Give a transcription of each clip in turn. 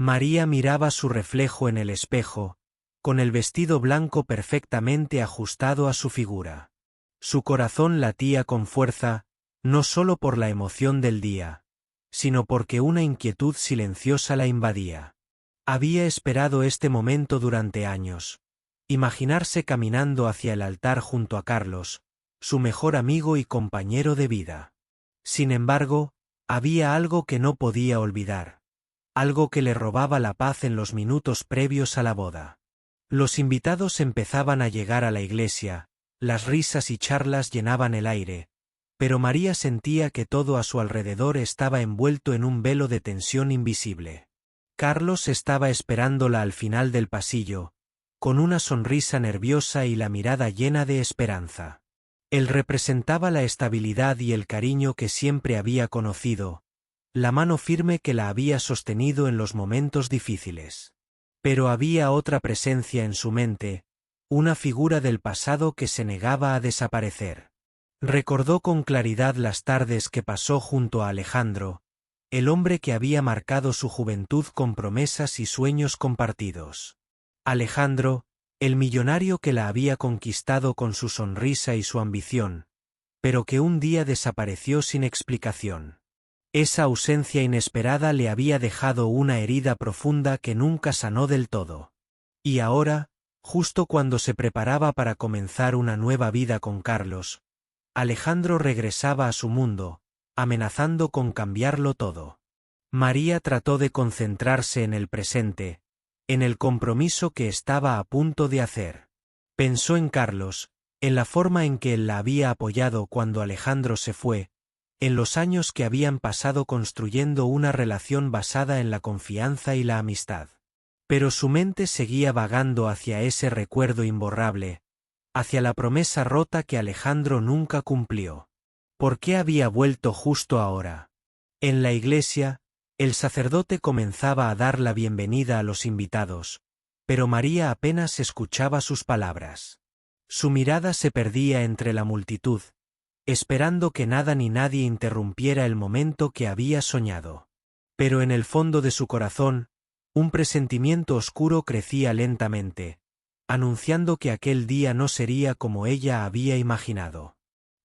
María miraba su reflejo en el espejo, con el vestido blanco perfectamente ajustado a su figura. Su corazón latía con fuerza, no solo por la emoción del día, sino porque una inquietud silenciosa la invadía. Había esperado este momento durante años. Imaginarse caminando hacia el altar junto a Carlos, su mejor amigo y compañero de vida. Sin embargo, había algo que no podía olvidar. Algo que le robaba la paz en los minutos previos a la boda. Los invitados empezaban a llegar a la iglesia, las risas y charlas llenaban el aire, pero María sentía que todo a su alrededor estaba envuelto en un velo de tensión invisible. Carlos estaba esperándola al final del pasillo, con una sonrisa nerviosa y la mirada llena de esperanza. Él representaba la estabilidad y el cariño que siempre había conocido, la mano firme que la había sostenido en los momentos difíciles. Pero había otra presencia en su mente, una figura del pasado que se negaba a desaparecer. Recordó con claridad las tardes que pasó junto a Alejandro, el hombre que había marcado su juventud con promesas y sueños compartidos. Alejandro, el millonario que la había conquistado con su sonrisa y su ambición, pero que un día desapareció sin explicación. Esa ausencia inesperada le había dejado una herida profunda que nunca sanó del todo. Y ahora, justo cuando se preparaba para comenzar una nueva vida con Carlos, Alejandro regresaba a su mundo, amenazando con cambiarlo todo. María trató de concentrarse en el presente, en el compromiso que estaba a punto de hacer. Pensó en Carlos, en la forma en que él la había apoyado cuando Alejandro se fue, en los años que habían pasado construyendo una relación basada en la confianza y la amistad. Pero su mente seguía vagando hacia ese recuerdo imborrable, hacia la promesa rota que Alejandro nunca cumplió. ¿Por qué había vuelto justo ahora? En la iglesia, el sacerdote comenzaba a dar la bienvenida a los invitados, pero María apenas escuchaba sus palabras. Su mirada se perdía entre la multitud, esperando que nada ni nadie interrumpiera el momento que había soñado. Pero en el fondo de su corazón, un presentimiento oscuro crecía lentamente, anunciando que aquel día no sería como ella había imaginado.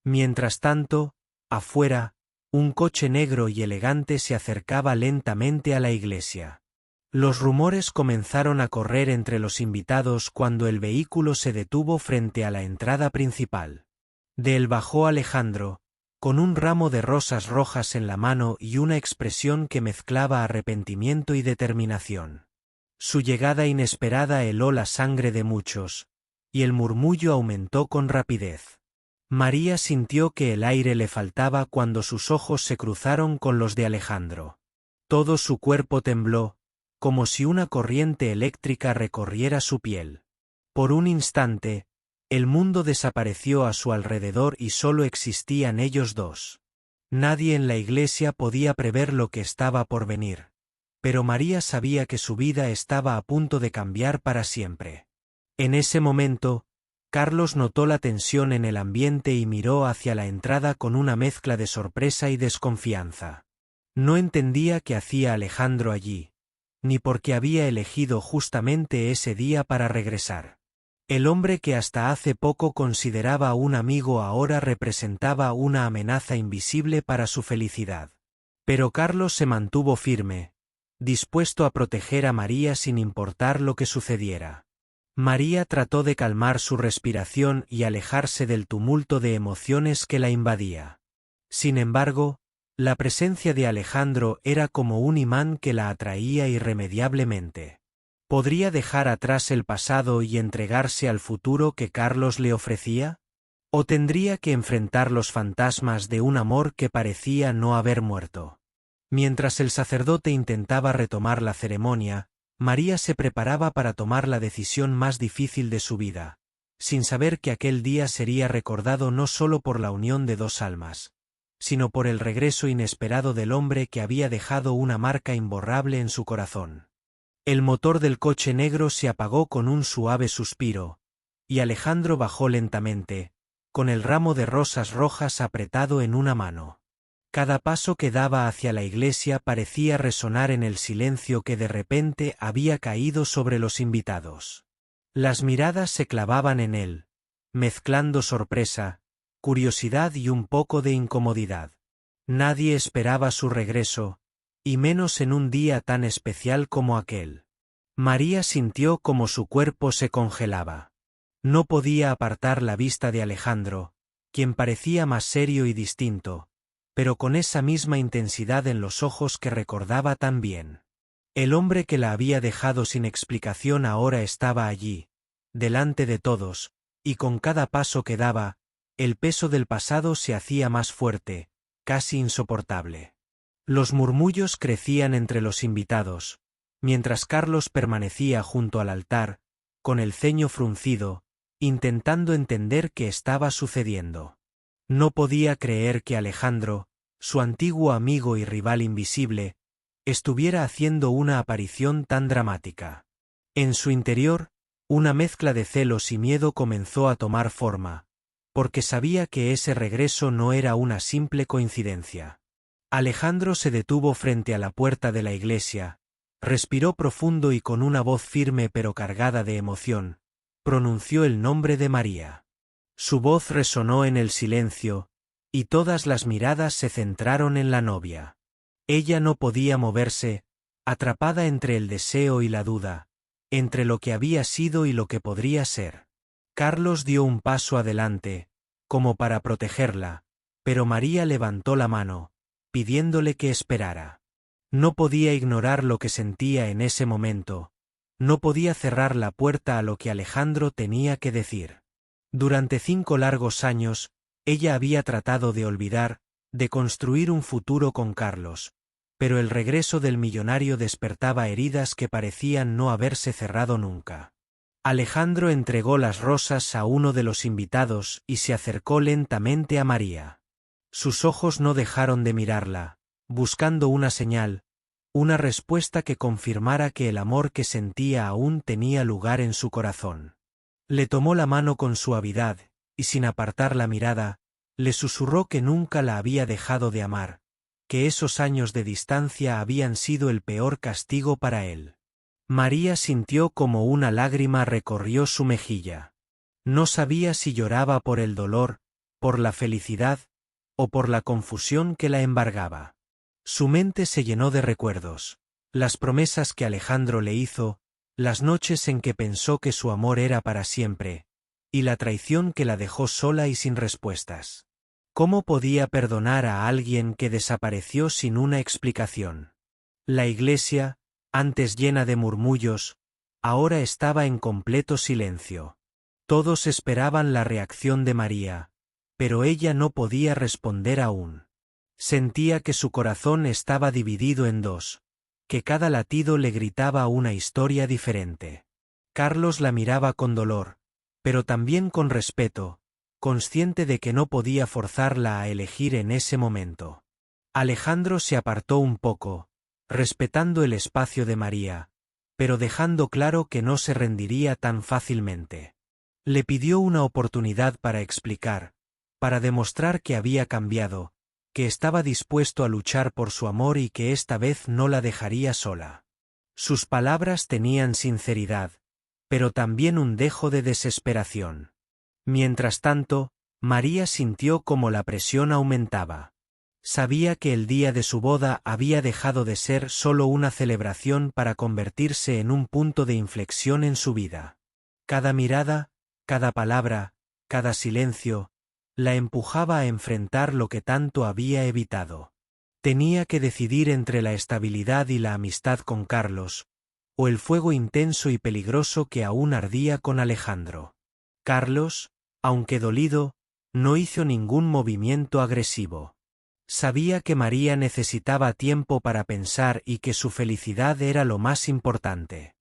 Mientras tanto, afuera, un coche negro y elegante se acercaba lentamente a la iglesia. Los rumores comenzaron a correr entre los invitados cuando el vehículo se detuvo frente a la entrada principal. De él bajó Alejandro, con un ramo de rosas rojas en la mano y una expresión que mezclaba arrepentimiento y determinación. Su llegada inesperada heló la sangre de muchos, y el murmullo aumentó con rapidez. María sintió que el aire le faltaba cuando sus ojos se cruzaron con los de Alejandro. Todo su cuerpo tembló, como si una corriente eléctrica recorriera su piel. Por un instante, el mundo desapareció a su alrededor y solo existían ellos dos. Nadie en la iglesia podía prever lo que estaba por venir, pero María sabía que su vida estaba a punto de cambiar para siempre. En ese momento, Carlos notó la tensión en el ambiente y miró hacia la entrada con una mezcla de sorpresa y desconfianza. No entendía qué hacía Alejandro allí, ni por qué había elegido justamente ese día para regresar. El hombre que hasta hace poco consideraba un amigo ahora representaba una amenaza invisible para su felicidad. Pero Carlos se mantuvo firme, dispuesto a proteger a María sin importar lo que sucediera. María trató de calmar su respiración y alejarse del tumulto de emociones que la invadía. Sin embargo, la presencia de Alejandro era como un imán que la atraía irremediablemente. ¿Podría dejar atrás el pasado y entregarse al futuro que Carlos le ofrecía? ¿O tendría que enfrentar los fantasmas de un amor que parecía no haber muerto? Mientras el sacerdote intentaba retomar la ceremonia, María se preparaba para tomar la decisión más difícil de su vida, sin saber que aquel día sería recordado no solo por la unión de dos almas, sino por el regreso inesperado del hombre que había dejado una marca imborrable en su corazón. El motor del coche negro se apagó con un suave suspiro, y Alejandro bajó lentamente, con el ramo de rosas rojas apretado en una mano. Cada paso que daba hacia la iglesia parecía resonar en el silencio que de repente había caído sobre los invitados. Las miradas se clavaban en él, mezclando sorpresa, curiosidad y un poco de incomodidad. Nadie esperaba su regreso, y menos en un día tan especial como aquel. María sintió como su cuerpo se congelaba. No podía apartar la vista de Alejandro, quien parecía más serio y distinto, pero con esa misma intensidad en los ojos que recordaba tan bien. El hombre que la había dejado sin explicación ahora estaba allí, delante de todos, y con cada paso que daba, el peso del pasado se hacía más fuerte, casi insoportable. Los murmullos crecían entre los invitados, mientras Carlos permanecía junto al altar, con el ceño fruncido, intentando entender qué estaba sucediendo. No podía creer que Alejandro, su antiguo amigo y rival invisible, estuviera haciendo una aparición tan dramática. En su interior, una mezcla de celos y miedo comenzó a tomar forma, porque sabía que ese regreso no era una simple coincidencia. Alejandro se detuvo frente a la puerta de la iglesia, respiró profundo y con una voz firme pero cargada de emoción, pronunció el nombre de María. Su voz resonó en el silencio, y todas las miradas se centraron en la novia. Ella no podía moverse, atrapada entre el deseo y la duda, entre lo que había sido y lo que podría ser. Carlos dio un paso adelante, como para protegerla, pero María levantó la mano, pidiéndole que esperara. No podía ignorar lo que sentía en ese momento, no podía cerrar la puerta a lo que Alejandro tenía que decir. Durante 5 largos años, ella había tratado de olvidar, de construir un futuro con Carlos, pero el regreso del millonario despertaba heridas que parecían no haberse cerrado nunca. Alejandro entregó las rosas a uno de los invitados y se acercó lentamente a María. Sus ojos no dejaron de mirarla, buscando una señal, una respuesta que confirmara que el amor que sentía aún tenía lugar en su corazón. Le tomó la mano con suavidad, y sin apartar la mirada, le susurró que nunca la había dejado de amar, que esos años de distancia habían sido el peor castigo para él. María sintió como una lágrima recorrió su mejilla. No sabía si lloraba por el dolor, por la felicidad, o por la confusión que la embargaba. Su mente se llenó de recuerdos, las promesas que Alejandro le hizo, las noches en que pensó que su amor era para siempre, y la traición que la dejó sola y sin respuestas. ¿Cómo podía perdonar a alguien que desapareció sin una explicación? La iglesia, antes llena de murmullos, ahora estaba en completo silencio. Todos esperaban la reacción de María, pero ella no podía responder aún. Sentía que su corazón estaba dividido en dos, que cada latido le gritaba una historia diferente. Carlos la miraba con dolor, pero también con respeto, consciente de que no podía forzarla a elegir en ese momento. Alejandro se apartó un poco, respetando el espacio de María, pero dejando claro que no se rendiría tan fácilmente. Le pidió una oportunidad para explicar, para demostrar que había cambiado, que estaba dispuesto a luchar por su amor y que esta vez no la dejaría sola. Sus palabras tenían sinceridad, pero también un dejo de desesperación. Mientras tanto, María sintió como la presión aumentaba. Sabía que el día de su boda había dejado de ser solo una celebración para convertirse en un punto de inflexión en su vida. Cada mirada, cada palabra, cada silencio, la empujaba a enfrentar lo que tanto había evitado. Tenía que decidir entre la estabilidad y la amistad con Carlos, o el fuego intenso y peligroso que aún ardía con Alejandro. Carlos, aunque dolido, no hizo ningún movimiento agresivo. Sabía que María necesitaba tiempo para pensar y que su felicidad era lo más importante.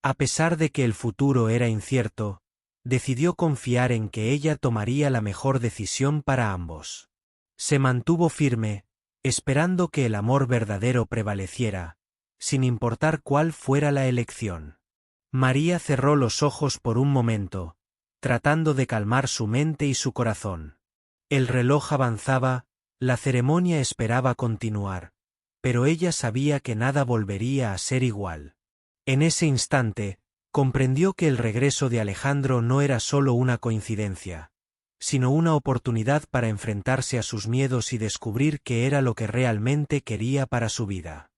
A pesar de que el futuro era incierto, decidió confiar en que ella tomaría la mejor decisión para ambos. Se mantuvo firme, esperando que el amor verdadero prevaleciera, sin importar cuál fuera la elección. María cerró los ojos por un momento, tratando de calmar su mente y su corazón. El reloj avanzaba, La ceremonia esperaba continuar, pero ella sabía que nada volvería a ser igual. En ese instante, comprendió que el regreso de Alejandro no era solo una coincidencia, sino una oportunidad para enfrentarse a sus miedos y descubrir qué era lo que realmente quería para su vida.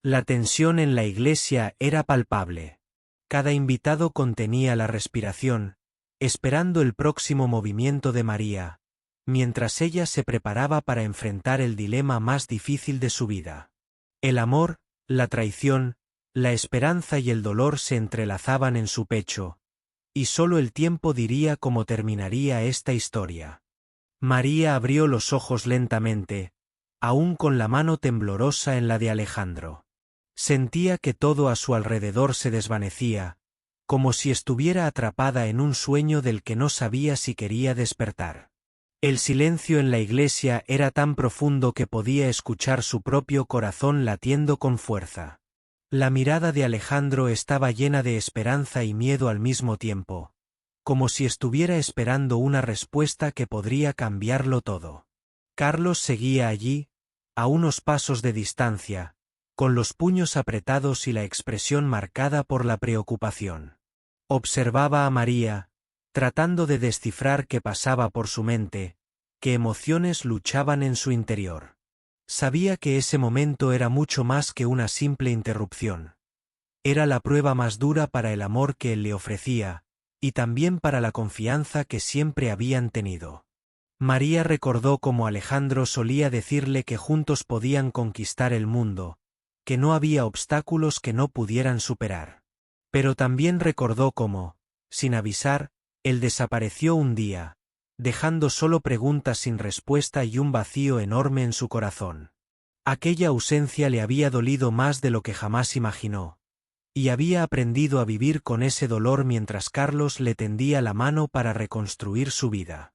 La tensión en la iglesia era palpable. Cada invitado contenía la respiración, esperando el próximo movimiento de María, mientras ella se preparaba para enfrentar el dilema más difícil de su vida. El amor, la traición, la esperanza y el dolor se entrelazaban en su pecho, y solo el tiempo diría cómo terminaría esta historia. María abrió los ojos lentamente, aún con la mano temblorosa en la de Alejandro. Sentía que todo a su alrededor se desvanecía, como si estuviera atrapada en un sueño del que no sabía si quería despertar. El silencio en la iglesia era tan profundo que podía escuchar su propio corazón latiendo con fuerza. La mirada de Alejandro estaba llena de esperanza y miedo al mismo tiempo, como si estuviera esperando una respuesta que podría cambiarlo todo. Carlos seguía allí, a unos pasos de distancia, con los puños apretados y la expresión marcada por la preocupación. Observaba a María, tratando de descifrar qué pasaba por su mente, qué emociones luchaban en su interior. Sabía que ese momento era mucho más que una simple interrupción. Era la prueba más dura para el amor que él le ofrecía, y también para la confianza que siempre habían tenido. María recordó cómo Alejandro solía decirle que juntos podían conquistar el mundo, que no había obstáculos que no pudieran superar. Pero también recordó cómo, sin avisar, él desapareció un día, dejando solo preguntas sin respuesta y un vacío enorme en su corazón. Aquella ausencia le había dolido más de lo que jamás imaginó, y había aprendido a vivir con ese dolor mientras Carlos le tendía la mano para reconstruir su vida.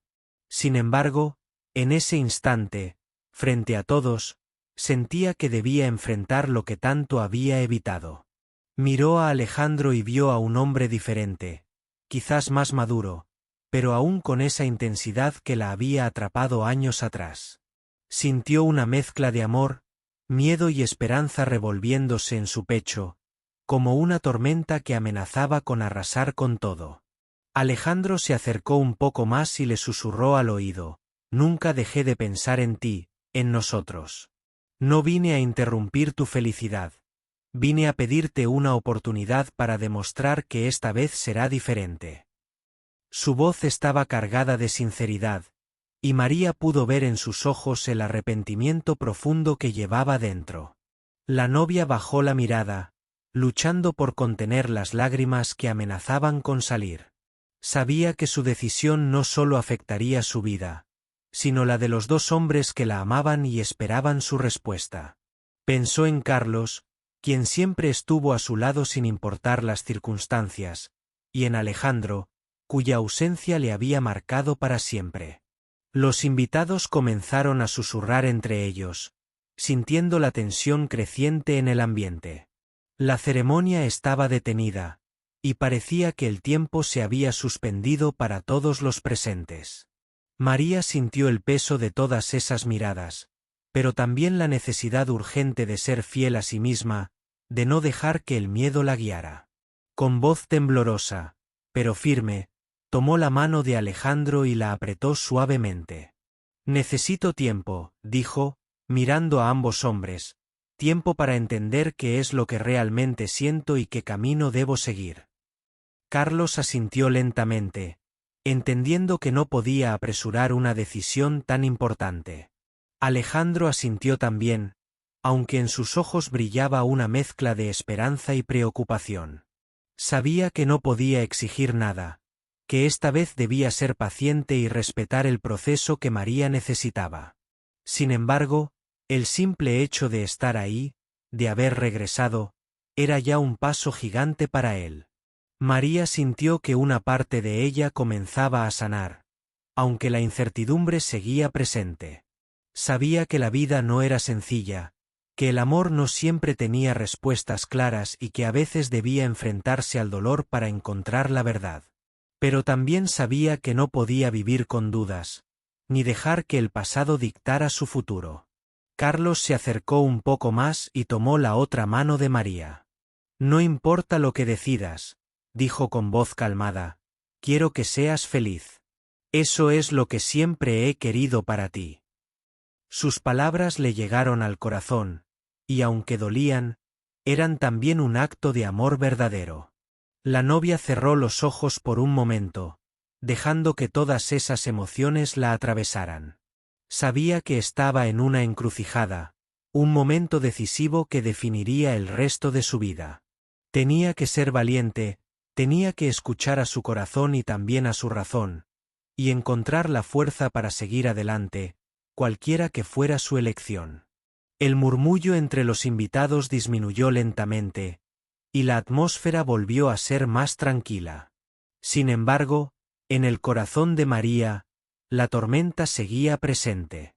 Sin embargo, en ese instante, frente a todos, sentía que debía enfrentar lo que tanto había evitado. Miró a Alejandro y vio a un hombre diferente, quizás más maduro, pero aún con esa intensidad que la había atrapado años atrás. Sintió una mezcla de amor, miedo y esperanza revolviéndose en su pecho, como una tormenta que amenazaba con arrasar con todo. Alejandro se acercó un poco más y le susurró al oído: «Nunca dejé de pensar en ti, en nosotros. No vine a interrumpir tu felicidad. Vine a pedirte una oportunidad para demostrar que esta vez será diferente». Su voz estaba cargada de sinceridad, y María pudo ver en sus ojos el arrepentimiento profundo que llevaba dentro. La novia bajó la mirada, luchando por contener las lágrimas que amenazaban con salir. Sabía que su decisión no solo afectaría su vida, sino la de los dos hombres que la amaban y esperaban su respuesta. Pensó en Carlos, quien siempre estuvo a su lado sin importar las circunstancias, y en Alejandro, cuya ausencia le había marcado para siempre. Los invitados comenzaron a susurrar entre ellos, sintiendo la tensión creciente en el ambiente. La ceremonia estaba detenida, y parecía que el tiempo se había suspendido para todos los presentes. María sintió el peso de todas esas miradas, pero también la necesidad urgente de ser fiel a sí misma, de no dejar que el miedo la guiara. Con voz temblorosa, pero firme, tomó la mano de Alejandro y la apretó suavemente. «Necesito tiempo», dijo, mirando a ambos hombres, «tiempo para entender qué es lo que realmente siento y qué camino debo seguir». Carlos asintió lentamente, entendiendo que no podía apresurar una decisión tan importante. Alejandro asintió también, aunque en sus ojos brillaba una mezcla de esperanza y preocupación. Sabía que no podía exigir nada, que esta vez debía ser paciente y respetar el proceso que María necesitaba. Sin embargo, el simple hecho de estar ahí, de haber regresado, era ya un paso gigante para él. María sintió que una parte de ella comenzaba a sanar, aunque la incertidumbre seguía presente. Sabía que la vida no era sencilla, que el amor no siempre tenía respuestas claras y que a veces debía enfrentarse al dolor para encontrar la verdad. Pero también sabía que no podía vivir con dudas, ni dejar que el pasado dictara su futuro. Carlos se acercó un poco más y tomó la otra mano de María. No importa lo que decidas, dijo con voz calmada, quiero que seas feliz. Eso es lo que siempre he querido para ti. Sus palabras le llegaron al corazón, y aunque dolían, eran también un acto de amor verdadero. La novia cerró los ojos por un momento, dejando que todas esas emociones la atravesaran. Sabía que estaba en una encrucijada, un momento decisivo que definiría el resto de su vida. Tenía que ser valiente, tenía que escuchar a su corazón y también a su razón, y encontrar la fuerza para seguir adelante, cualquiera que fuera su elección. El murmullo entre los invitados disminuyó lentamente, y la atmósfera volvió a ser más tranquila. Sin embargo, en el corazón de María, la tormenta seguía presente.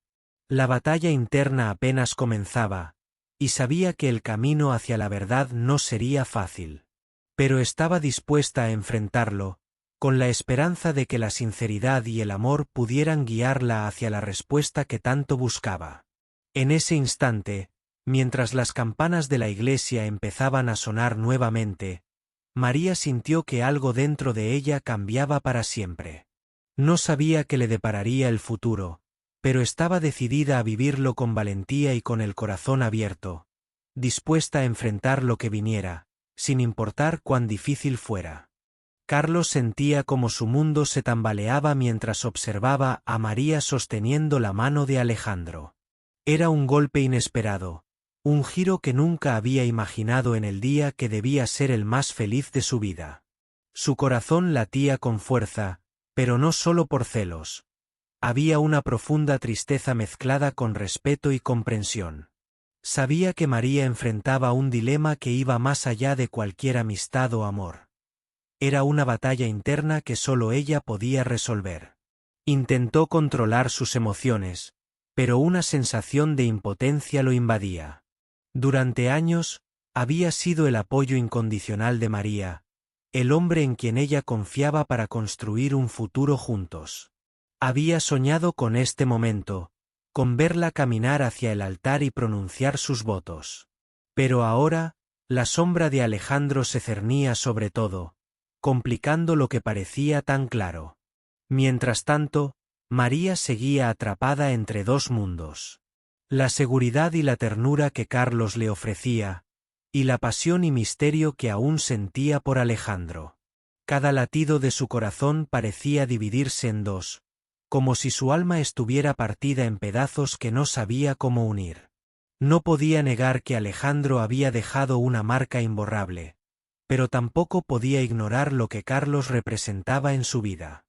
La batalla interna apenas comenzaba, y sabía que el camino hacia la verdad no sería fácil. Pero estaba dispuesta a enfrentarlo, con la esperanza de que la sinceridad y el amor pudieran guiarla hacia la respuesta que tanto buscaba. En ese instante, mientras las campanas de la iglesia empezaban a sonar nuevamente, María sintió que algo dentro de ella cambiaba para siempre. No sabía qué le depararía el futuro, pero estaba decidida a vivirlo con valentía y con el corazón abierto, dispuesta a enfrentar lo que viniera, sin importar cuán difícil fuera. Carlos sentía como su mundo se tambaleaba mientras observaba a María sosteniendo la mano de Alejandro. Era un golpe inesperado, un giro que nunca había imaginado en el día que debía ser el más feliz de su vida. Su corazón latía con fuerza, pero no solo por celos. Había una profunda tristeza mezclada con respeto y comprensión. Sabía que María enfrentaba un dilema que iba más allá de cualquier amistad o amor. Era una batalla interna que solo ella podía resolver. Intentó controlar sus emociones, pero una sensación de impotencia lo invadía. Durante años, había sido el apoyo incondicional de María, el hombre en quien ella confiaba para construir un futuro juntos. Había soñado con este momento, con verla caminar hacia el altar y pronunciar sus votos. Pero ahora, la sombra de Alejandro se cernía sobre todo, complicando lo que parecía tan claro. Mientras tanto, María seguía atrapada entre dos mundos. La seguridad y la ternura que Carlos le ofrecía, y la pasión y misterio que aún sentía por Alejandro. Cada latido de su corazón parecía dividirse en dos, como si su alma estuviera partida en pedazos que no sabía cómo unir. No podía negar que Alejandro había dejado una marca imborrable, pero tampoco podía ignorar lo que Carlos representaba en su vida.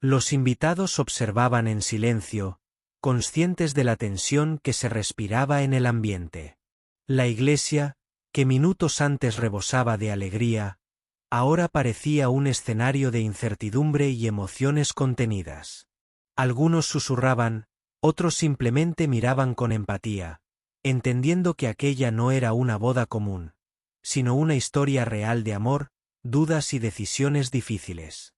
Los invitados observaban en silencio, conscientes de la tensión que se respiraba en el ambiente. La iglesia, que minutos antes rebosaba de alegría, ahora parecía un escenario de incertidumbre y emociones contenidas. Algunos susurraban, otros simplemente miraban con empatía, entendiendo que aquella no era una boda común, sino una historia real de amor, dudas y decisiones difíciles.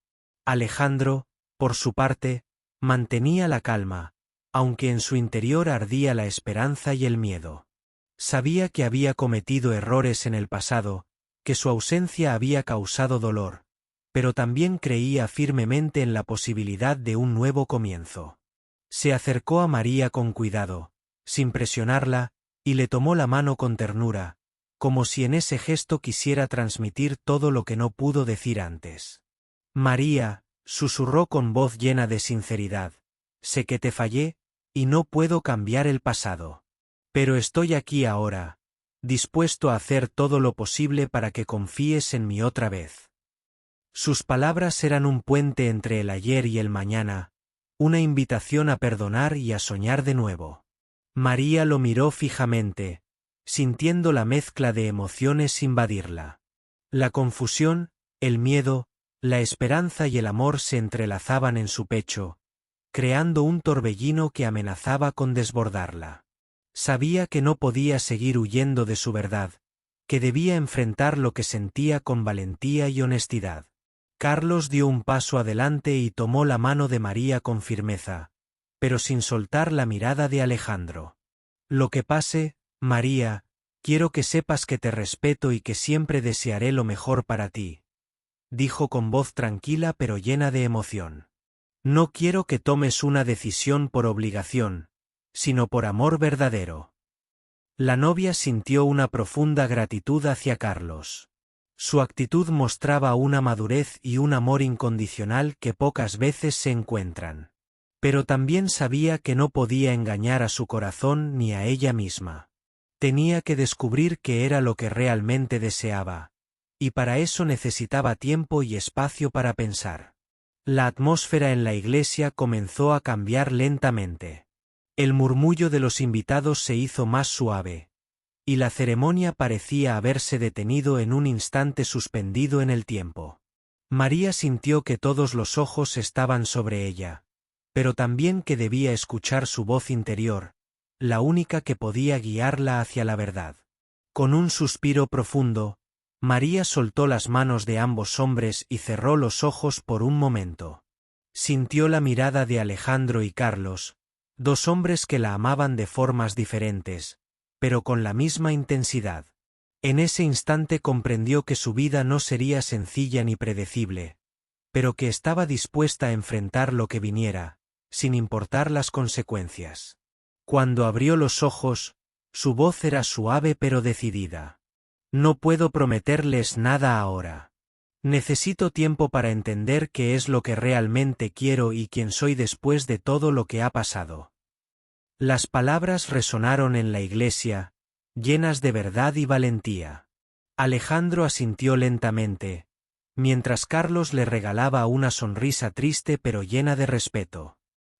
Alejandro, por su parte, mantenía la calma, aunque en su interior ardía la esperanza y el miedo. Sabía que había cometido errores en el pasado, que su ausencia había causado dolor, pero también creía firmemente en la posibilidad de un nuevo comienzo. Se acercó a María con cuidado, sin presionarla, y le tomó la mano con ternura, como si en ese gesto quisiera transmitir todo lo que no pudo decir antes. María, susurró con voz llena de sinceridad, sé que te fallé, y no puedo cambiar el pasado. Pero estoy aquí ahora, dispuesto a hacer todo lo posible para que confíes en mí otra vez. Sus palabras eran un puente entre el ayer y el mañana, una invitación a perdonar y a soñar de nuevo. María lo miró fijamente, sintiendo la mezcla de emociones invadirla. La confusión, el miedo, la esperanza y el amor se entrelazaban en su pecho, creando un torbellino que amenazaba con desbordarla. Sabía que no podía seguir huyendo de su verdad, que debía enfrentar lo que sentía con valentía y honestidad. Carlos dio un paso adelante y tomó la mano de María con firmeza, pero sin soltar la mirada de Alejandro. Lo que pase, María, quiero que sepas que te respeto y que siempre desearé lo mejor para ti, dijo con voz tranquila pero llena de emoción. No quiero que tomes una decisión por obligación, sino por amor verdadero. La novia sintió una profunda gratitud hacia Carlos. Su actitud mostraba una madurez y un amor incondicional que pocas veces se encuentran. Pero también sabía que no podía engañar a su corazón ni a ella misma. Tenía que descubrir qué era lo que realmente deseaba, y para eso necesitaba tiempo y espacio para pensar. La atmósfera en la iglesia comenzó a cambiar lentamente. El murmullo de los invitados se hizo más suave, y la ceremonia parecía haberse detenido en un instante suspendido en el tiempo. María sintió que todos los ojos estaban sobre ella, pero también que debía escuchar su voz interior, la única que podía guiarla hacia la verdad. Con un suspiro profundo, María soltó las manos de ambos hombres y cerró los ojos por un momento. Sintió la mirada de Alejandro y Carlos, dos hombres que la amaban de formas diferentes, pero con la misma intensidad. En ese instante comprendió que su vida no sería sencilla ni predecible, pero que estaba dispuesta a enfrentar lo que viniera, sin importar las consecuencias. Cuando abrió los ojos, su voz era suave pero decidida. No puedo prometerles nada ahora. Necesito tiempo para entender qué es lo que realmente quiero y quién soy después de todo lo que ha pasado. Las palabras resonaron en la iglesia, llenas de verdad y valentía. Alejandro asintió lentamente, mientras Carlos le regalaba una sonrisa triste pero llena de respeto.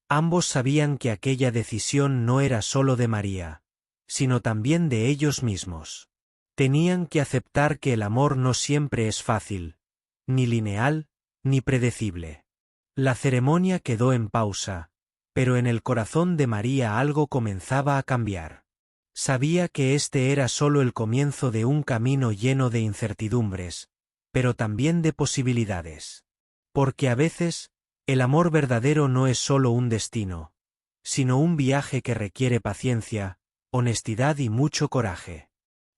Ambos sabían que aquella decisión no era solo de María, sino también de ellos mismos. Tenían que aceptar que el amor no siempre es fácil, ni lineal, ni predecible. La ceremonia quedó en pausa, pero en el corazón de María algo comenzaba a cambiar. Sabía que este era solo el comienzo de un camino lleno de incertidumbres, pero también de posibilidades. Porque a veces, el amor verdadero no es solo un destino, sino un viaje que requiere paciencia, honestidad y mucho coraje.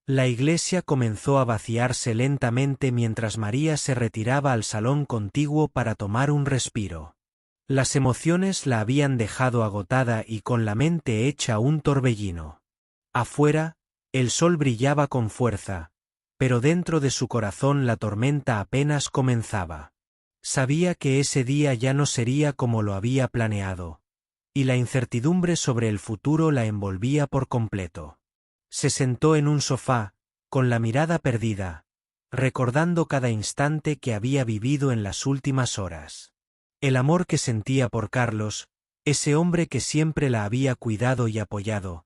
La iglesia comenzó a vaciarse lentamente mientras María se retiraba al salón contiguo para tomar un respiro. Las emociones la habían dejado agotada y con la mente hecha un torbellino. Afuera, el sol brillaba con fuerza, pero dentro de su corazón la tormenta apenas comenzaba. Sabía que ese día ya no sería como lo había planeado, y la incertidumbre sobre el futuro la envolvía por completo. Se sentó en un sofá, con la mirada perdida, recordando cada instante que había vivido en las últimas horas. El amor que sentía por Carlos, ese hombre que siempre la había cuidado y apoyado,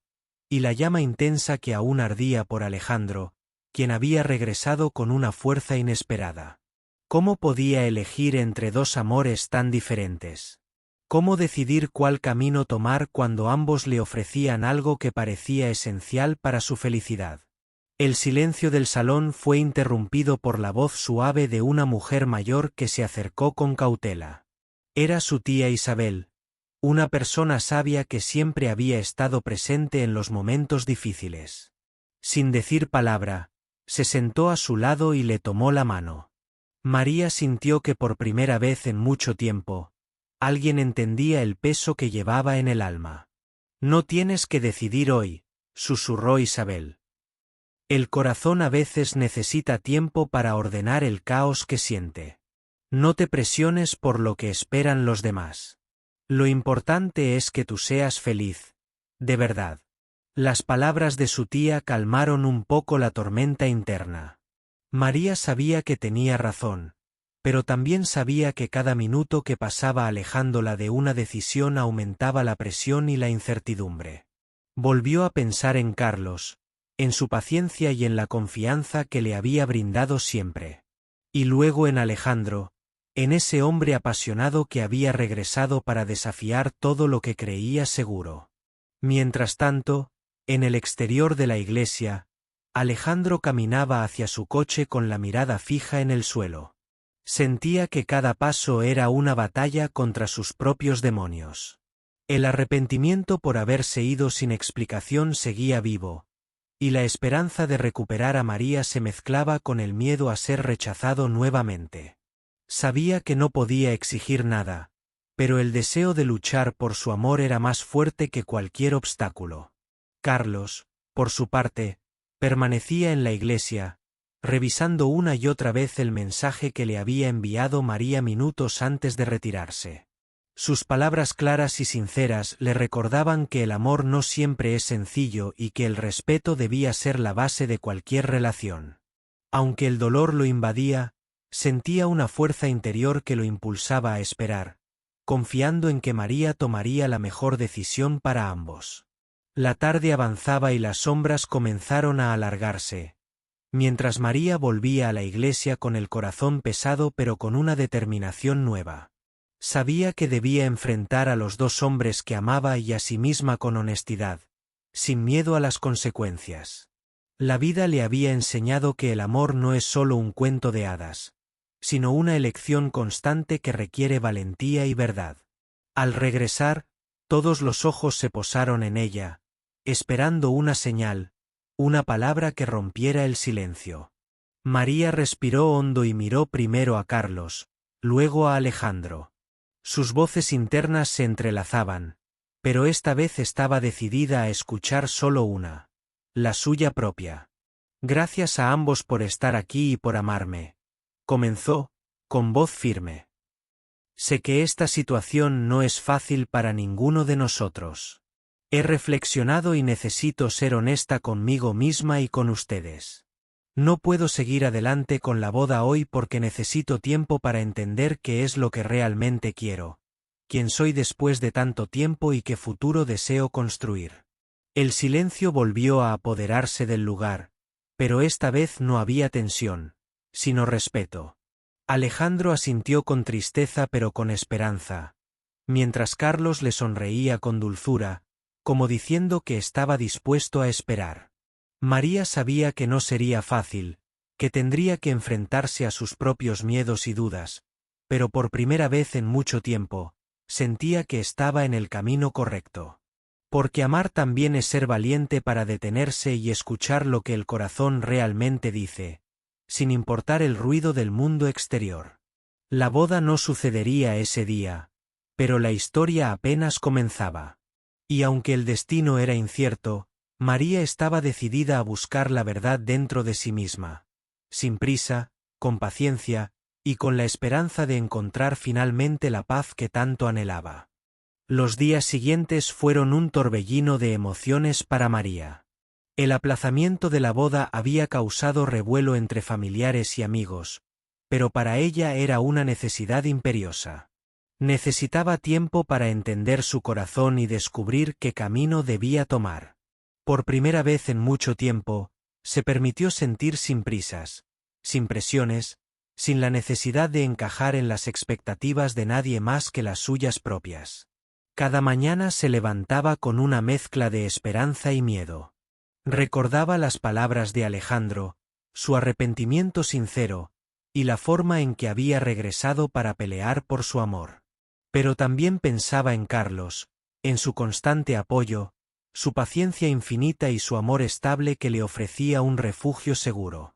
y la llama intensa que aún ardía por Alejandro, quien había regresado con una fuerza inesperada. ¿Cómo podía elegir entre dos amores tan diferentes? ¿Cómo decidir cuál camino tomar cuando ambos le ofrecían algo que parecía esencial para su felicidad? El silencio del salón fue interrumpido por la voz suave de una mujer mayor que se acercó con cautela. Era su tía Isabel, una persona sabia que siempre había estado presente en los momentos difíciles. Sin decir palabra, se sentó a su lado y le tomó la mano. María sintió que por primera vez en mucho tiempo, alguien entendía el peso que llevaba en el alma. No tienes que decidir hoy, susurró Isabel. El corazón a veces necesita tiempo para ordenar el caos que siente. No te presiones por lo que esperan los demás. Lo importante es que tú seas feliz, de verdad. Las palabras de su tía calmaron un poco la tormenta interna. María sabía que tenía razón, pero también sabía que cada minuto que pasaba alejándola de una decisión aumentaba la presión y la incertidumbre. Volvió a pensar en Carlos, en su paciencia y en la confianza que le había brindado siempre. Y luego en Alejandro, en ese hombre apasionado que había regresado para desafiar todo lo que creía seguro. Mientras tanto, en el exterior de la iglesia, Alejandro caminaba hacia su coche con la mirada fija en el suelo. Sentía que cada paso era una batalla contra sus propios demonios. El arrepentimiento por haberse ido sin explicación seguía vivo, y la esperanza de recuperar a María se mezclaba con el miedo a ser rechazado nuevamente. Sabía que no podía exigir nada, pero el deseo de luchar por su amor era más fuerte que cualquier obstáculo. Carlos, por su parte, permanecía en la iglesia, revisando una y otra vez el mensaje que le había enviado María minutos antes de retirarse. Sus palabras claras y sinceras le recordaban que el amor no siempre es sencillo y que el respeto debía ser la base de cualquier relación. Aunque el dolor lo invadía, sentía una fuerza interior que lo impulsaba a esperar, confiando en que María tomaría la mejor decisión para ambos. La tarde avanzaba y las sombras comenzaron a alargarse, mientras María volvía a la iglesia con el corazón pesado pero con una determinación nueva. Sabía que debía enfrentar a los dos hombres que amaba y a sí misma con honestidad, sin miedo a las consecuencias. La vida le había enseñado que el amor no es solo un cuento de hadas, sino una elección constante que requiere valentía y verdad. Al regresar, todos los ojos se posaron en ella, esperando una señal, una palabra que rompiera el silencio. María respiró hondo y miró primero a Carlos, luego a Alejandro. Sus voces internas se entrelazaban, pero esta vez estaba decidida a escuchar solo una, la suya propia. Gracias a ambos por estar aquí y por amarme, comenzó, con voz firme. Sé que esta situación no es fácil para ninguno de nosotros. He reflexionado y necesito ser honesta conmigo misma y con ustedes. No puedo seguir adelante con la boda hoy porque necesito tiempo para entender qué es lo que realmente quiero, quién soy después de tanto tiempo y qué futuro deseo construir. El silencio volvió a apoderarse del lugar, pero esta vez no había tensión, sino respeto. Alejandro asintió con tristeza pero con esperanza, mientras Carlos le sonreía con dulzura, como diciendo que estaba dispuesto a esperar. María sabía que no sería fácil, que tendría que enfrentarse a sus propios miedos y dudas, pero por primera vez en mucho tiempo, sentía que estaba en el camino correcto. Porque amar también es ser valiente para detenerse y escuchar lo que el corazón realmente dice, sin importar el ruido del mundo exterior. La boda no sucedería ese día, pero la historia apenas comenzaba. Y aunque el destino era incierto, María estaba decidida a buscar la verdad dentro de sí misma, sin prisa, con paciencia, y con la esperanza de encontrar finalmente la paz que tanto anhelaba. Los días siguientes fueron un torbellino de emociones para María. El aplazamiento de la boda había causado revuelo entre familiares y amigos, pero para ella era una necesidad imperiosa. Necesitaba tiempo para entender su corazón y descubrir qué camino debía tomar. Por primera vez en mucho tiempo, se permitió sentir sin prisas, sin presiones, sin la necesidad de encajar en las expectativas de nadie más que las suyas propias. Cada mañana se levantaba con una mezcla de esperanza y miedo. Recordaba las palabras de Alejandro, su arrepentimiento sincero, y la forma en que había regresado para pelear por su amor. Pero también pensaba en Carlos, en su constante apoyo, su paciencia infinita y su amor estable que le ofrecía un refugio seguro.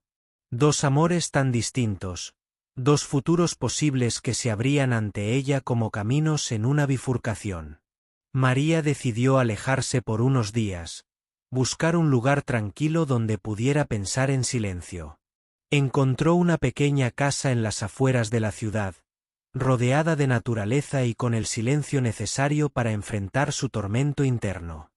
Dos amores tan distintos, dos futuros posibles que se abrían ante ella como caminos en una bifurcación. María decidió alejarse por unos días, buscar un lugar tranquilo donde pudiera pensar en silencio. Encontró una pequeña casa en las afueras de la ciudad, rodeada de naturaleza y con el silencio necesario para enfrentar su tormento interno.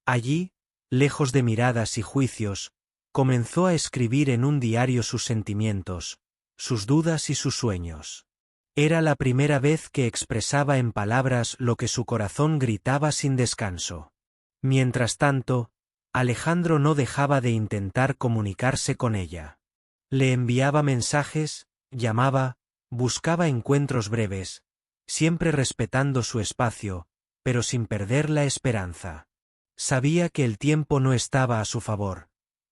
Allí, lejos de miradas y juicios, comenzó a escribir en un diario sus sentimientos, sus dudas y sus sueños. Era la primera vez que expresaba en palabras lo que su corazón gritaba sin descanso. Mientras tanto, Alejandro no dejaba de intentar comunicarse con ella. Le enviaba mensajes, llamaba, buscaba encuentros breves, siempre respetando su espacio, pero sin perder la esperanza. Sabía que el tiempo no estaba a su favor,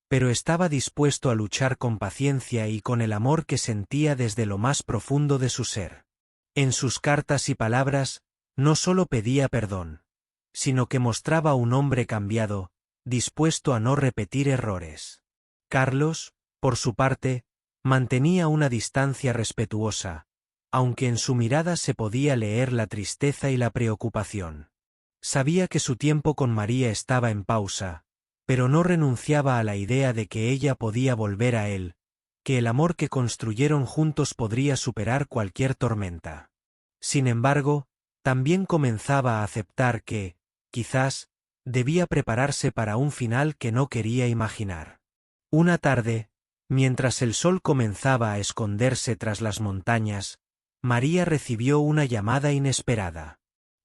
pero estaba dispuesto a luchar con paciencia y con el amor que sentía desde lo más profundo de su ser. En sus cartas y palabras, no solo pedía perdón, sino que mostraba un hombre cambiado, dispuesto a no repetir errores. Carlos, por su parte, mantenía una distancia respetuosa, aunque en su mirada se podía leer la tristeza y la preocupación. Sabía que su tiempo con María estaba en pausa, pero no renunciaba a la idea de que ella podía volver a él, que el amor que construyeron juntos podría superar cualquier tormenta. Sin embargo, también comenzaba a aceptar que, quizás, debía prepararse para un final que no quería imaginar. Una tarde, mientras el sol comenzaba a esconderse tras las montañas, María recibió una llamada inesperada.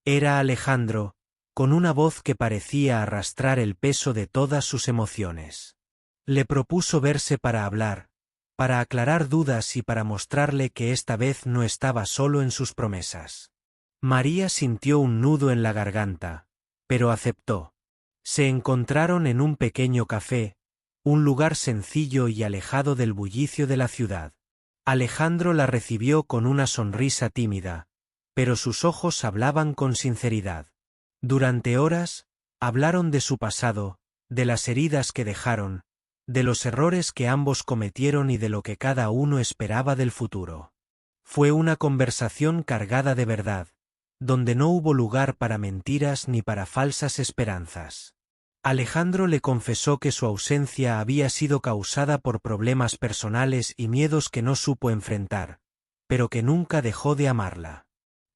Era Alejandro, con una voz que parecía arrastrar el peso de todas sus emociones. Le propuso verse para hablar, para aclarar dudas y para mostrarle que esta vez no estaba solo en sus promesas. María sintió un nudo en la garganta, pero aceptó. Se encontraron en un pequeño café, un lugar sencillo y alejado del bullicio de la ciudad. Alejandro la recibió con una sonrisa tímida, pero sus ojos hablaban con sinceridad. Durante horas, hablaron de su pasado, de las heridas que dejaron, de los errores que ambos cometieron y de lo que cada uno esperaba del futuro. Fue una conversación cargada de verdad, donde no hubo lugar para mentiras ni para falsas esperanzas. Alejandro le confesó que su ausencia había sido causada por problemas personales y miedos que no supo enfrentar, pero que nunca dejó de amarla.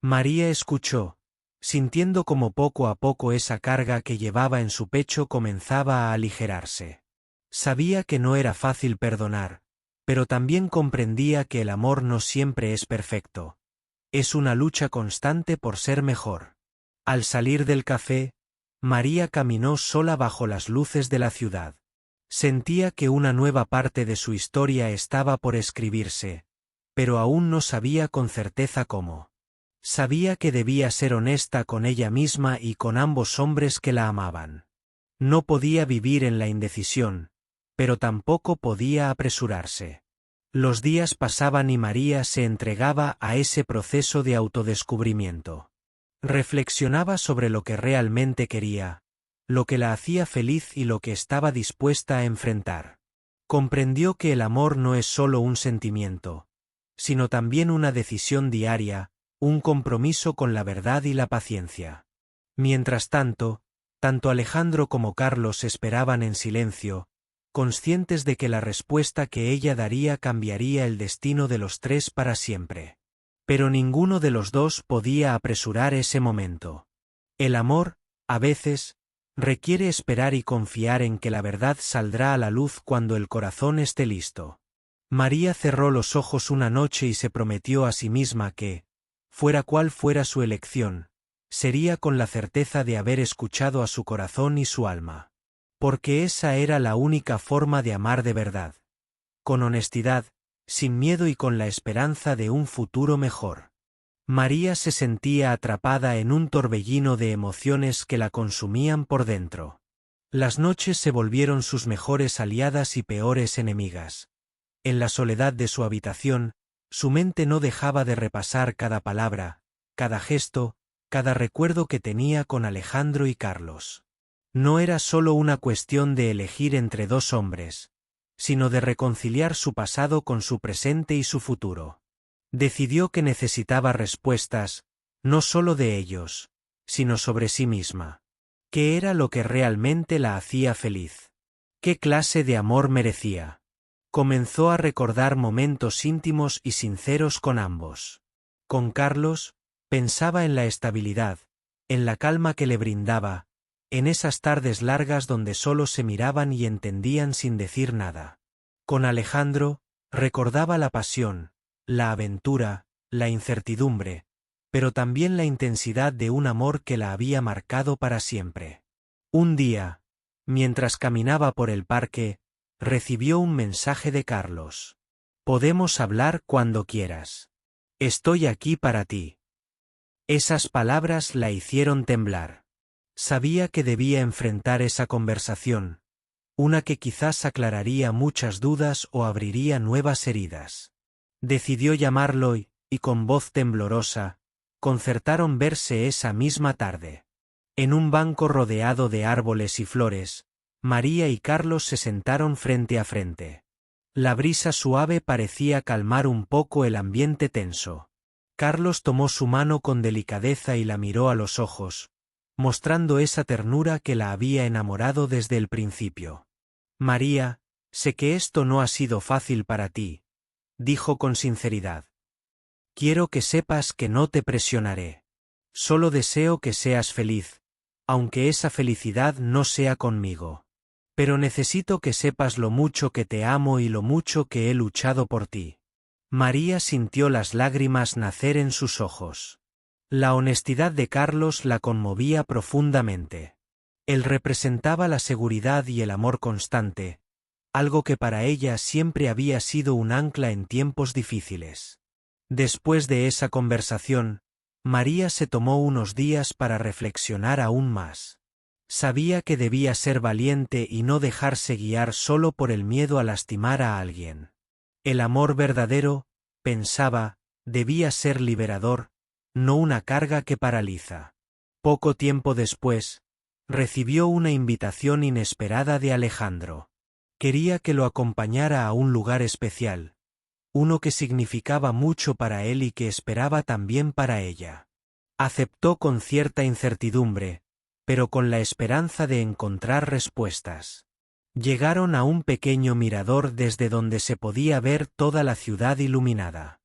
María escuchó, sintiendo como poco a poco esa carga que llevaba en su pecho comenzaba a aligerarse. Sabía que no era fácil perdonar, pero también comprendía que el amor no siempre es perfecto. Es una lucha constante por ser mejor. Al salir del café, María caminó sola bajo las luces de la ciudad. Sentía que una nueva parte de su historia estaba por escribirse, pero aún no sabía con certeza cómo. Sabía que debía ser honesta con ella misma y con ambos hombres que la amaban. No podía vivir en la indecisión, pero tampoco podía apresurarse. Los días pasaban y María se entregaba a ese proceso de autodescubrimiento. Reflexionaba sobre lo que realmente quería, lo que la hacía feliz y lo que estaba dispuesta a enfrentar. Comprendió que el amor no es solo un sentimiento, sino también una decisión diaria, un compromiso con la verdad y la paciencia. Mientras tanto, tanto Alejandro como Carlos esperaban en silencio, conscientes de que la respuesta que ella daría cambiaría el destino de los tres para siempre. Pero ninguno de los dos podía apresurar ese momento. El amor, a veces, requiere esperar y confiar en que la verdad saldrá a la luz cuando el corazón esté listo. María cerró los ojos una noche y se prometió a sí misma que, fuera cual fuera su elección, sería con la certeza de haber escuchado a su corazón y su alma. Porque esa era la única forma de amar de verdad. Con honestidad, sin miedo y con la esperanza de un futuro mejor. María se sentía atrapada en un torbellino de emociones que la consumían por dentro. Las noches se volvieron sus mejores aliadas y peores enemigas. En la soledad de su habitación, su mente no dejaba de repasar cada palabra, cada gesto, cada recuerdo que tenía con Alejandro y Carlos. No era solo una cuestión de elegir entre dos hombres, sino de reconciliar su pasado con su presente y su futuro. Decidió que necesitaba respuestas, no solo de ellos, sino sobre sí misma. ¿Qué era lo que realmente la hacía feliz? ¿Qué clase de amor merecía? Comenzó a recordar momentos íntimos y sinceros con ambos. Con Carlos, pensaba en la estabilidad, en la calma que le brindaba, en esas tardes largas donde solo se miraban y entendían sin decir nada. Con Alejandro, recordaba la pasión, la aventura, la incertidumbre, pero también la intensidad de un amor que la había marcado para siempre. Un día, mientras caminaba por el parque, recibió un mensaje de Carlos. «Podemos hablar cuando quieras. Estoy aquí para ti». Esas palabras la hicieron temblar. Sabía que debía enfrentar esa conversación, una que quizás aclararía muchas dudas o abriría nuevas heridas. Decidió llamarlo y con voz temblorosa, concertaron verse esa misma tarde. En un banco rodeado de árboles y flores, María y Carlos se sentaron frente a frente. La brisa suave parecía calmar un poco el ambiente tenso. Carlos tomó su mano con delicadeza y la miró a los ojos, mostrando esa ternura que la había enamorado desde el principio. María, sé que esto no ha sido fácil para ti, dijo con sinceridad. Quiero que sepas que no te presionaré. Solo deseo que seas feliz, aunque esa felicidad no sea conmigo. Pero necesito que sepas lo mucho que te amo y lo mucho que he luchado por ti. María sintió las lágrimas nacer en sus ojos. La honestidad de Carlos la conmovía profundamente. Él representaba la seguridad y el amor constante, algo que para ella siempre había sido un ancla en tiempos difíciles. Después de esa conversación, María se tomó unos días para reflexionar aún más. Sabía que debía ser valiente y no dejarse guiar solo por el miedo a lastimar a alguien. El amor verdadero, pensaba, debía ser liberador, no una carga que paraliza. Poco tiempo después, recibió una invitación inesperada de Alejandro. Quería que lo acompañara a un lugar especial, uno que significaba mucho para él y que esperaba también para ella. Aceptó con cierta incertidumbre, pero con la esperanza de encontrar respuestas. Llegaron a un pequeño mirador desde donde se podía ver toda la ciudad iluminada.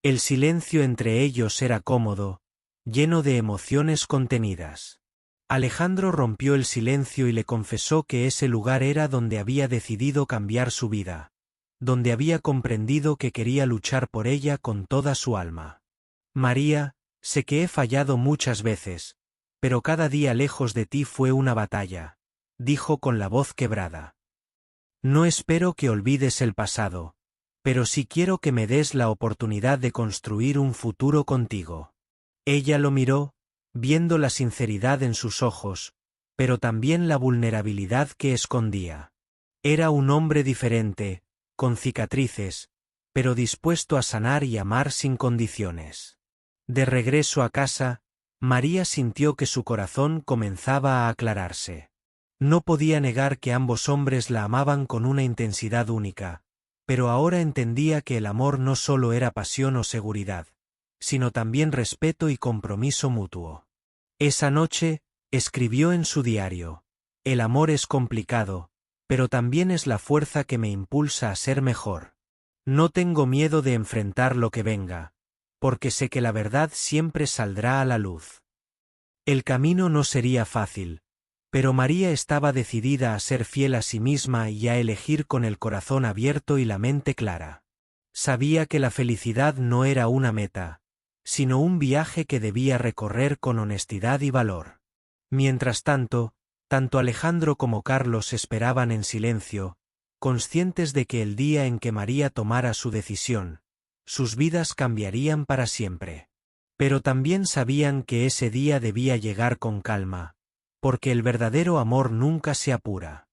El silencio entre ellos era cómodo, lleno de emociones contenidas. Alejandro rompió el silencio y le confesó que ese lugar era donde había decidido cambiar su vida, donde había comprendido que quería luchar por ella con toda su alma. María, sé que he fallado muchas veces, pero cada día lejos de ti fue una batalla, dijo con la voz quebrada. No espero que olvides el pasado, pero sí quiero que me des la oportunidad de construir un futuro contigo. Ella lo miró, viendo la sinceridad en sus ojos, pero también la vulnerabilidad que escondía. Era un hombre diferente, con cicatrices, pero dispuesto a sanar y amar sin condiciones. De regreso a casa, María sintió que su corazón comenzaba a aclararse. No podía negar que ambos hombres la amaban con una intensidad única, pero ahora entendía que el amor no solo era pasión o seguridad, sino también respeto y compromiso mutuo. Esa noche, escribió en su diario: el amor es complicado, pero también es la fuerza que me impulsa a ser mejor. No tengo miedo de enfrentar lo que venga, porque sé que la verdad siempre saldrá a la luz. El camino no sería fácil, pero María estaba decidida a ser fiel a sí misma y a elegir con el corazón abierto y la mente clara. Sabía que la felicidad no era una meta, sino un viaje que debía recorrer con honestidad y valor. Mientras tanto, tanto Alejandro como Carlos esperaban en silencio, conscientes de que el día en que María tomara su decisión, sus vidas cambiarían para siempre. Pero también sabían que ese día debía llegar con calma, porque el verdadero amor nunca se apura.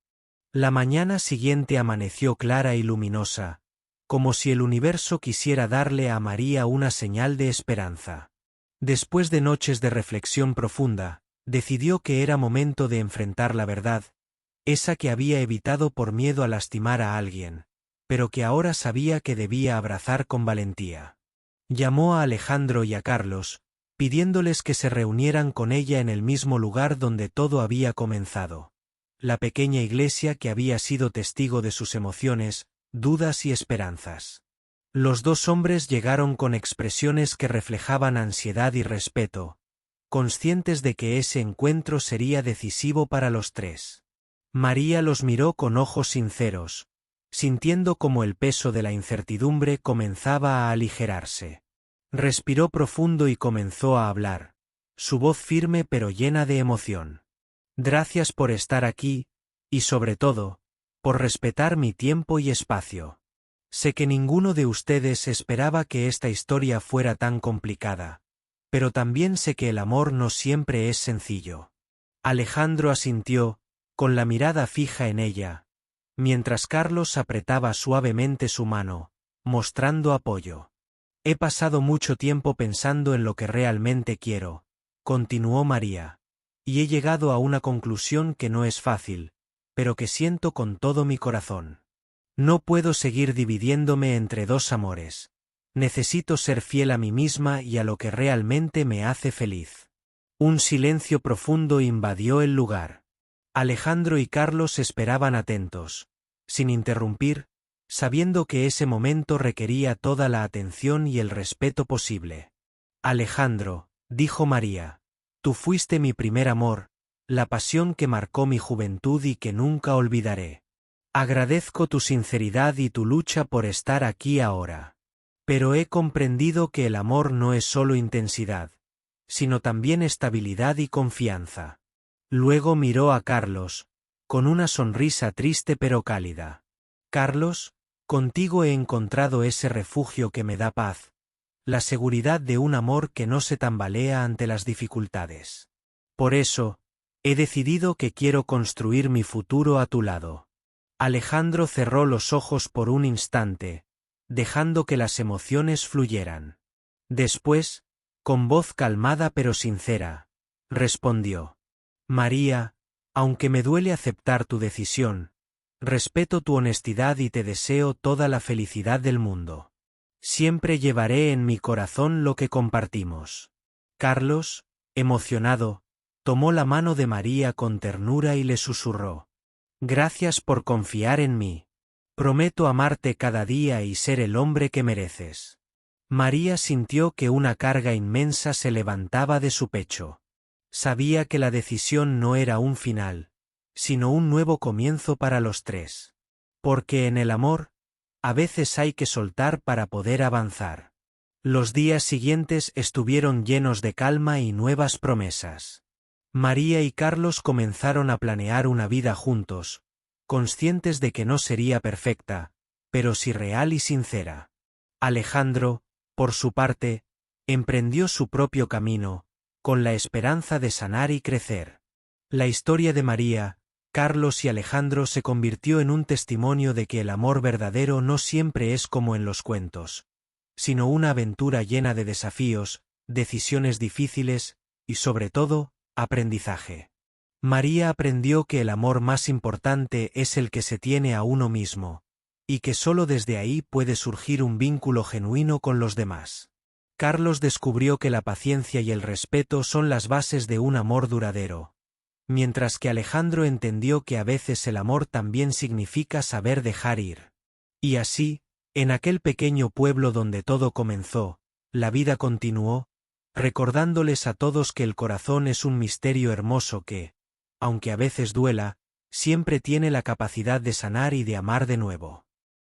La mañana siguiente amaneció clara y luminosa, como si el universo quisiera darle a María una señal de esperanza. Después de noches de reflexión profunda, decidió que era momento de enfrentar la verdad, esa que había evitado por miedo a lastimar a alguien, pero que ahora sabía que debía abrazar con valentía. Llamó a Alejandro y a Carlos, pidiéndoles que se reunieran con ella en el mismo lugar donde todo había comenzado. La pequeña iglesia que había sido testigo de sus emociones, dudas y esperanzas. Los dos hombres llegaron con expresiones que reflejaban ansiedad y respeto, conscientes de que ese encuentro sería decisivo para los tres. María los miró con ojos sinceros, sintiendo como el peso de la incertidumbre comenzaba a aligerarse. Respiró profundo y comenzó a hablar, su voz firme pero llena de emoción. Gracias por estar aquí, y sobre todo, por respetar mi tiempo y espacio. Sé que ninguno de ustedes esperaba que esta historia fuera tan complicada, pero también sé que el amor no siempre es sencillo. Alejandro asintió, con la mirada fija en ella, mientras Carlos apretaba suavemente su mano, mostrando apoyo. He pasado mucho tiempo pensando en lo que realmente quiero, continuó María, y he llegado a una conclusión que no es fácil, pero que siento con todo mi corazón. No puedo seguir dividiéndome entre dos amores. Necesito ser fiel a mí misma y a lo que realmente me hace feliz. Un silencio profundo invadió el lugar. Alejandro y Carlos esperaban atentos, sin interrumpir, sabiendo que ese momento requería toda la atención y el respeto posible. Alejandro, dijo María, tú fuiste mi primer amor, la pasión que marcó mi juventud y que nunca olvidaré. Agradezco tu sinceridad y tu lucha por estar aquí ahora. Pero he comprendido que el amor no es solo intensidad, sino también estabilidad y confianza. Luego miró a Carlos, con una sonrisa triste pero cálida. Carlos, contigo he encontrado ese refugio que me da paz, la seguridad de un amor que no se tambalea ante las dificultades. Por eso, he decidido que quiero construir mi futuro a tu lado. Alejandro cerró los ojos por un instante, dejando que las emociones fluyeran. Después, con voz calmada pero sincera, respondió: María, aunque me duele aceptar tu decisión, respeto tu honestidad y te deseo toda la felicidad del mundo. Siempre llevaré en mi corazón lo que compartimos. Carlos, emocionado, tomó la mano de María con ternura y le susurró: Gracias por confiar en mí. Prometo amarte cada día y ser el hombre que mereces. María sintió que una carga inmensa se levantaba de su pecho. Sabía que la decisión no era un final, sino un nuevo comienzo para los tres. Porque en el amor, a veces hay que soltar para poder avanzar. Los días siguientes estuvieron llenos de calma y nuevas promesas. María y Carlos comenzaron a planear una vida juntos, conscientes de que no sería perfecta, pero sí real y sincera. Alejandro, por su parte, emprendió su propio camino, con la esperanza de sanar y crecer. La historia de María, Carlos y Alejandro se convirtió en un testimonio de que el amor verdadero no siempre es como en los cuentos, sino una aventura llena de desafíos, decisiones difíciles y, sobre todo, aprendizaje. María aprendió que el amor más importante es el que se tiene a uno mismo, y que solo desde ahí puede surgir un vínculo genuino con los demás. Carlos descubrió que la paciencia y el respeto son las bases de un amor duradero, mientras que Alejandro entendió que a veces el amor también significa saber dejar ir. Y así, en aquel pequeño pueblo donde todo comenzó, la vida continuó, recordándoles a todos que el corazón es un misterio hermoso que, aunque a veces duela, siempre tiene la capacidad de sanar y de amar de nuevo.